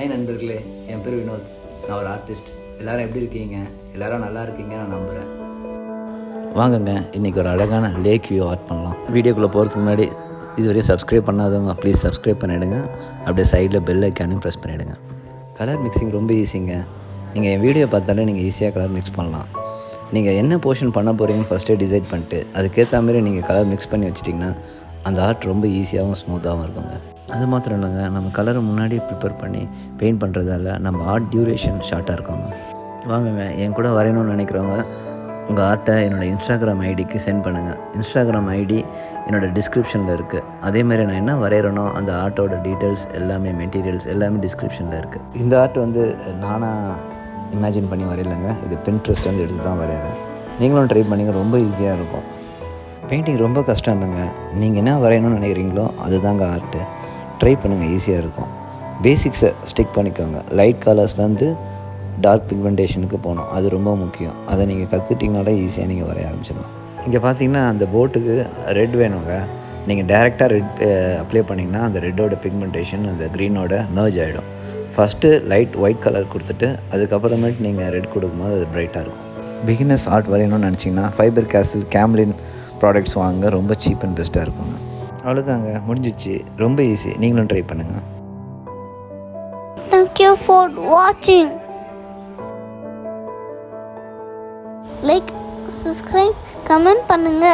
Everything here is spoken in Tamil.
ஹாய் நண்பர்களே, என் பேர் வினோத். நான் ஒரு ஆர்டிஸ்ட். எல்லோரும் எப்படி இருக்கீங்க? எல்லோரும் நல்லா இருக்கீங்க நான் நம்புகிறேன். வாங்குங்க, இன்றைக்கி ஒரு அழகான லேக் வியூ ஆர்ட் பண்ணலாம். வீடியோக்குள்ளே போகிறதுக்கு முன்னாடி இதுவரையும் சப்ஸ்கிரைப் பண்ணாதவங்க ப்ளீஸ் சப்ஸ்கிரைப் பண்ணிவிடுங்க. அப்படியே சைடில் பெல் ஐக்கானையும் ப்ரெஸ் பண்ணிவிடுங்க. கலர் மிக்சிங் ரொம்ப ஈஸிங்க. நீங்கள் என் வீடியோ பார்த்தாலே நீங்கள் ஈஸியாக கலர் மிக்ஸ் பண்ணலாம். நீங்கள் என்ன போர்ஷன் பண்ண போகிறீங்கன்னு ஃபஸ்ட்டே டிசைட் பண்ணிட்டு அதுக்கேற்ற மாதிரி நீங்கள் கலர் மிக்ஸ் பண்ணி வச்சிட்டிங்கன்னா அந்த ஆர்ட் ரொம்ப ஈஸியாகவும் ஸ்மூத்தாகவும் இருக்குங்க. அது மாத்திரம் இல்லைங்க, நம்ம கலரை முன்னாடி ப்ரிப்பேர் பண்ணி பெயிண்ட் பண்ணுறதால நம்ம ஆர்ட் டியூரேஷன் ஷார்ட்டாக இருக்குங்க. வாங்குங்க, என் கூட வரையணும்னு நினைக்கிறவங்க உங்கள் ஆர்ட்டை என்னோடய இன்ஸ்டாகிராம் ஐடிக்கு சென்ட் பண்ணுங்கள். இன்ஸ்டாகிராம் ஐடி என்னோடய டிஸ்கிரிப்ஷனில் இருக்குது. அதேமாதிரி நான் என்ன வரைகிறனோ அந்த ஆர்ட்டோட டீட்டெயில்ஸ் எல்லாமே, மெட்டீரியல்ஸ் எல்லாமே டிஸ்கிரிப்ஷனில் இருக்குது. இந்த ஆர்ட் வந்து நானாக இமேஜின் பண்ணி வரையிலைங்க, இது பின்ட்ரெஸ்ட் வந்து எடுத்து தான் வரைகிறேன். நீங்களும் ட்ரை பண்ணிங்க, ரொம்ப ஈஸியாக இருக்கும். பெயிண்டிங் ரொம்ப கஷ்டம் இல்லைங்க. நீங்கள் என்ன வரையணும்னு நினைக்கிறீங்களோ அதுதாங்க ஆர்ட்டு. ட்ரை பண்ணுங்கள், ஈஸியாக இருக்கும். பேசிக்ஸை ஸ்டிக் பண்ணிக்கோங்க. லைட் கலர்ஸ்லேருந்து டார்க் பிக்மெண்டேஷனுக்கு போகணும், அது ரொம்ப முக்கியம். அதை நீங்கள் கற்றுட்டிங்கனாலே ஈஸியாக நீங்கள் வரைய ஆரம்பிச்சிடலாம். இங்கே பார்த்தீங்கன்னா அந்த போட்டுக்கு ரெட் வேணுங்க. நீங்கள் டேரெக்டாக ரெட் அப்ளை பண்ணிங்கன்னா அந்த ரெட்டோட பிக்மெண்டேஷன் அந்த க்ரீனோட மர்ஜ் ஆகிடும். ஃபஸ்ட்டு லைட் ஒயிட் கலர் கொடுத்துட்டு அதுக்கப்புறமேட்டு நீங்கள் ரெட் கொடுக்கும்போது அது ப்ரைட்டாக இருக்கும். பிகினர்ஸ் ஆர்ட் வரையணும்னு நினச்சிங்கன்னா ஃபைபர் கேஸ்டில் கேம்லின் ப்ராடக்ட்ஸ் வாங்க, ரொம்ப சீப் அண்ட் பெஸ்ட்டாக இருக்குங்க. அவ்வளோதாங்க, முடிஞ்சிச்சு. ரொம்ப ஈஸி, நீங்களும் ட்ரை பண்ணுங்கள். Thank you for watching. Like, subscribe, comment பண்ணுங்க.